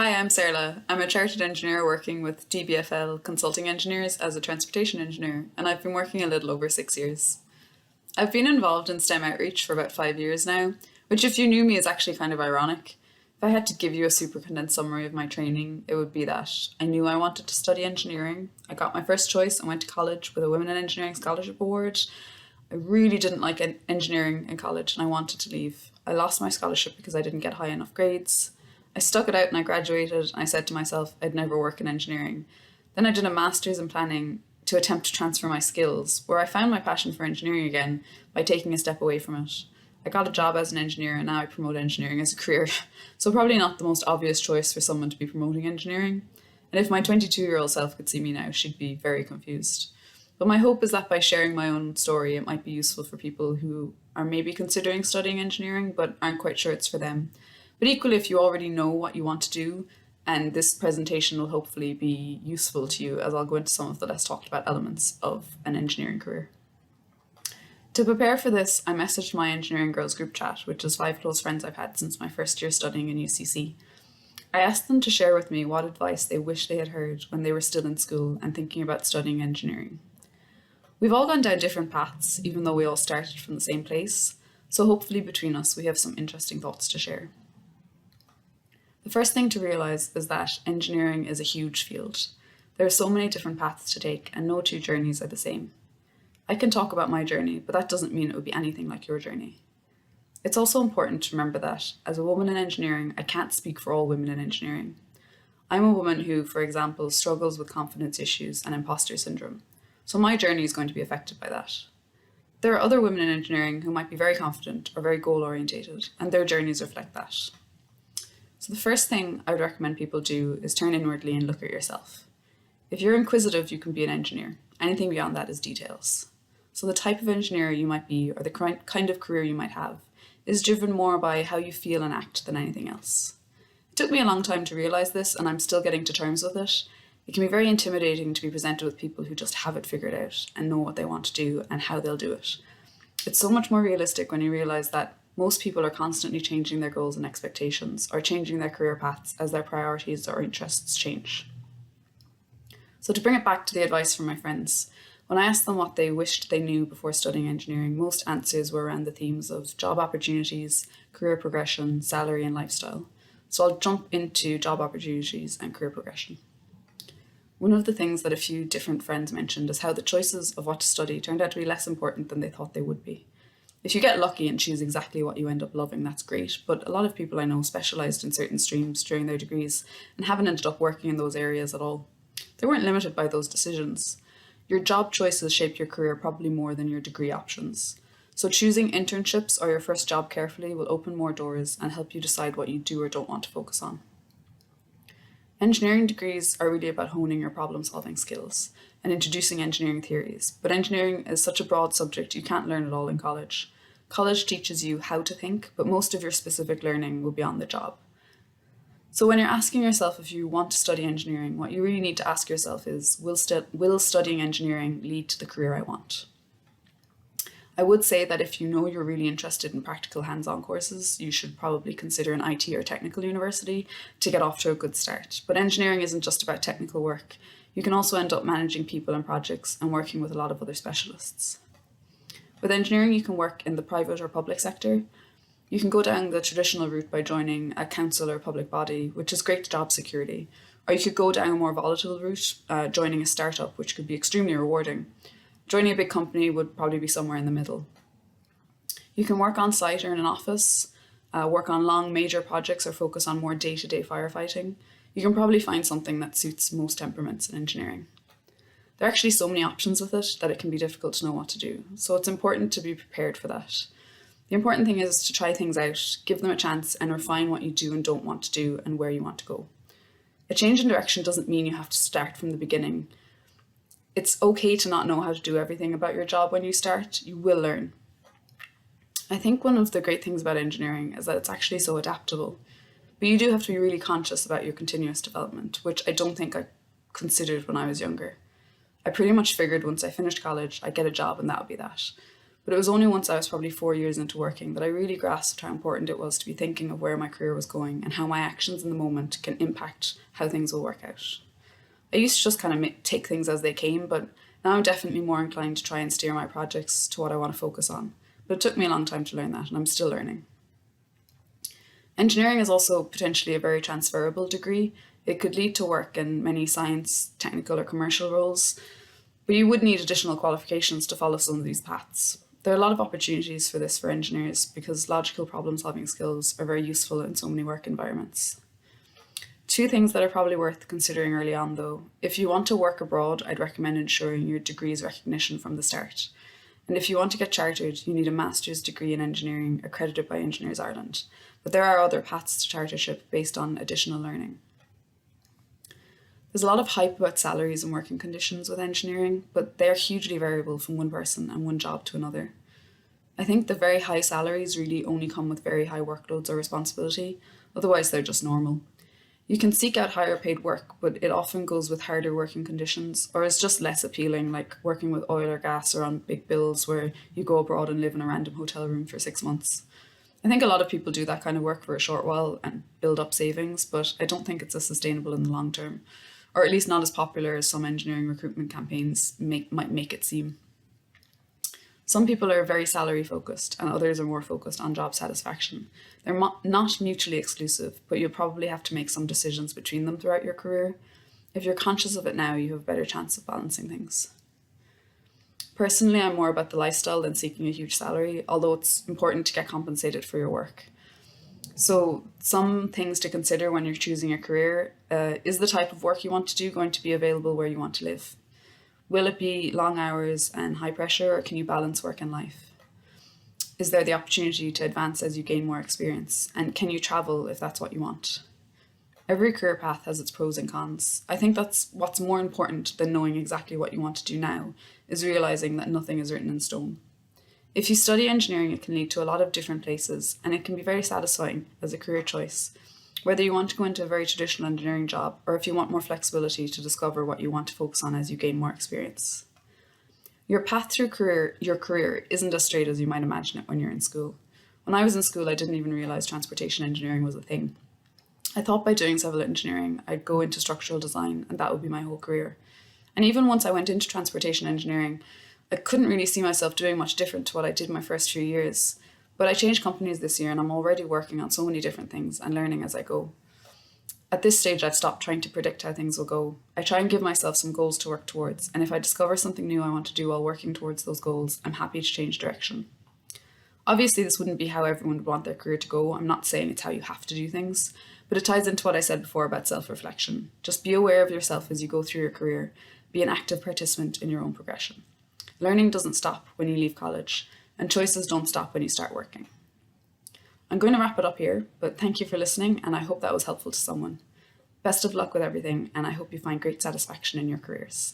Hi, I'm Saorlaith. I'm a chartered engineer working with DBFL Consulting Engineers as a transportation engineer, and I've been working a little over 6 years. I've been involved in STEM outreach for about 5 years now, which if you knew me is actually kind of ironic. If I had to give you a super condensed summary of my training, it would be that I knew I wanted to study engineering. I got my first choice and went to college with a Women in Engineering Scholarship Award. I really didn't like engineering in college and I wanted to leave. I lost my scholarship because I didn't get high enough grades. I stuck it out and I graduated and I said to myself I'd never work in engineering. Then I did a master's in planning to attempt to transfer my skills, where I found my passion for engineering again by taking a step away from it. I got a job as an engineer and now I promote engineering as a career. So probably not the most obvious choice for someone to be promoting engineering. And if my 22-year-old self could see me now, she'd be very confused. But my hope is that by sharing my own story, it might be useful for people who are maybe considering studying engineering but aren't quite sure it's for them. But equally, if you already know what you want to do, and this presentation will hopefully be useful to you as I'll go into some of the less talked about elements of an engineering career. To prepare for this, I messaged my engineering girls group chat, which is 5 close friends I've had since my first year studying in UCC. I asked them to share with me what advice they wish they had heard when they were still in school and thinking about studying engineering. We've all gone down different paths, even though we all started from the same place, so hopefully between us we have some interesting thoughts to share. The first thing to realise is that engineering is a huge field. There are so many different paths to take and no two journeys are the same. I can talk about my journey, but that doesn't mean it would be anything like your journey. It's also important to remember that, as a woman in engineering, I can't speak for all women in engineering. I'm a woman who, for example, struggles with confidence issues and imposter syndrome, so my journey is going to be affected by that. There are other women in engineering who might be very confident or very goal-orientated, and their journeys reflect that. So the first thing I would recommend people do is turn inwardly and look at yourself. If you're inquisitive, you can be an engineer. Anything beyond that is details. So the type of engineer you might be, or the kind of career you might have, is driven more by how you feel and act than anything else. It took me a long time to realise this, and I'm still getting to terms with it. It can be very intimidating to be presented with people who just have it figured out and know what they want to do and how they'll do it. It's so much more realistic when you realise that most people are constantly changing their goals and expectations or changing their career paths as their priorities or interests change. So to bring it back to the advice from my friends, when I asked them what they wished they knew before studying engineering, most answers were around the themes of job opportunities, career progression, salary and lifestyle. So I'll jump into job opportunities and career progression. One of the things that a few different friends mentioned is how the choices of what to study turned out to be less important than they thought they would be. If you get lucky and choose exactly what you end up loving, that's great, but a lot of people I know specialised in certain streams during their degrees and haven't ended up working in those areas at all. They weren't limited by those decisions. Your job choices shape your career probably more than your degree options. So choosing internships or your first job carefully will open more doors and help you decide what you do or don't want to focus on. Engineering degrees are really about honing your problem-solving skills and introducing engineering theories, but engineering is such a broad subject you can't learn it all in college. College teaches you how to think, but most of your specific learning will be on the job. So when you're asking yourself if you want to study engineering, what you really need to ask yourself is, will studying engineering lead to the career I want? I would say that if you know you're really interested in practical hands-on courses, you should probably consider an IT or technical university to get off to a good start. But engineering isn't just about technical work. You can also end up managing people and projects and working with a lot of other specialists. With engineering, you can work in the private or public sector. You can go down the traditional route by joining a council or public body, which is great job security. Or you could go down a more volatile route, joining a startup, which could be extremely rewarding. Joining a big company would probably be somewhere in the middle. You can work on site or in an office, work on long major projects or focus on more day-to-day firefighting. You can probably find something that suits most temperaments in engineering. There are actually so many options with it that it can be difficult to know what to do, so it's important to be prepared for that. The important thing is to try things out, give them a chance and refine what you do and don't want to do and where you want to go. A change in direction doesn't mean you have to start from the beginning. It's okay to not know how to do everything about your job when you start. You will learn. I think one of the great things about engineering is that it's actually so adaptable. But you do have to be really conscious about your continuous development, which I don't think I considered when I was younger. I pretty much figured once I finished college, I'd get a job and that would be that. But it was only once I was probably 4 years into working that I really grasped how important it was to be thinking of where my career was going and how my actions in the moment can impact how things will work out. I used to just kind of take things as they came, but now I'm definitely more inclined to try and steer my projects to what I want to focus on. But it took me a long time to learn that, and I'm still learning. Engineering is also potentially a very transferable degree. It could lead to work in many science, technical, or commercial roles, but you would need additional qualifications to follow some of these paths. There are a lot of opportunities for this for engineers because logical problem-solving skills are very useful in so many work environments. Two things that are probably worth considering early on though. If you want to work abroad, I'd recommend ensuring your degree's recognition from the start. And if you want to get chartered, you need a master's degree in engineering accredited by Engineers Ireland. But there are other paths to chartership based on additional learning. There's a lot of hype about salaries and working conditions with engineering, but they're hugely variable from one person and one job to another. I think the very high salaries really only come with very high workloads or responsibility, otherwise they're just normal. You can seek out higher paid work, but it often goes with harder working conditions, or is just less appealing, like working with oil or gas or on big bills where you go abroad and live in a random hotel room for 6 months. I think a lot of people do that kind of work for a short while and build up savings, but I don't think it's as sustainable in the long term, or at least not as popular as some engineering recruitment campaigns might make it seem. Some people are very salary focused and others are more focused on job satisfaction. They're not mutually exclusive, but you'll probably have to make some decisions between them throughout your career. If you're conscious of it now, you have a better chance of balancing things. Personally, I'm more about the lifestyle than seeking a huge salary, although it's important to get compensated for your work. So some things to consider when you're choosing a career, is the type of work you want to do going to be available where you want to live? Will it be long hours and high pressure, or can you balance work and life? Is there the opportunity to advance as you gain more experience? And can you travel if that's what you want? Every career path has its pros and cons. I think that's what's more important than knowing exactly what you want to do now, is realizing that nothing is written in stone. If you study engineering, it can lead to a lot of different places, and it can be very satisfying as a career choice, whether you want to go into a very traditional engineering job or if you want more flexibility to discover what you want to focus on as you gain more experience. Your path through your career isn't as straight as you might imagine it when you're in school. When I was in school, I didn't even realize transportation engineering was a thing. I thought by doing civil engineering, I'd go into structural design and that would be my whole career. And even once I went into transportation engineering, I couldn't really see myself doing much different to what I did my first few years. But I changed companies this year and I'm already working on so many different things and learning as I go. At this stage, I've stopped trying to predict how things will go. I try and give myself some goals to work towards, and if I discover something new I want to do while working towards those goals, I'm happy to change direction. Obviously, this wouldn't be how everyone would want their career to go. I'm not saying it's how you have to do things, but it ties into what I said before about self-reflection. Just be aware of yourself as you go through your career. Be an active participant in your own progression. Learning doesn't stop when you leave college, and choices don't stop when you start working. I'm going to wrap it up here, but thank you for listening, and I hope that was helpful to someone. Best of luck with everything, and I hope you find great satisfaction in your careers.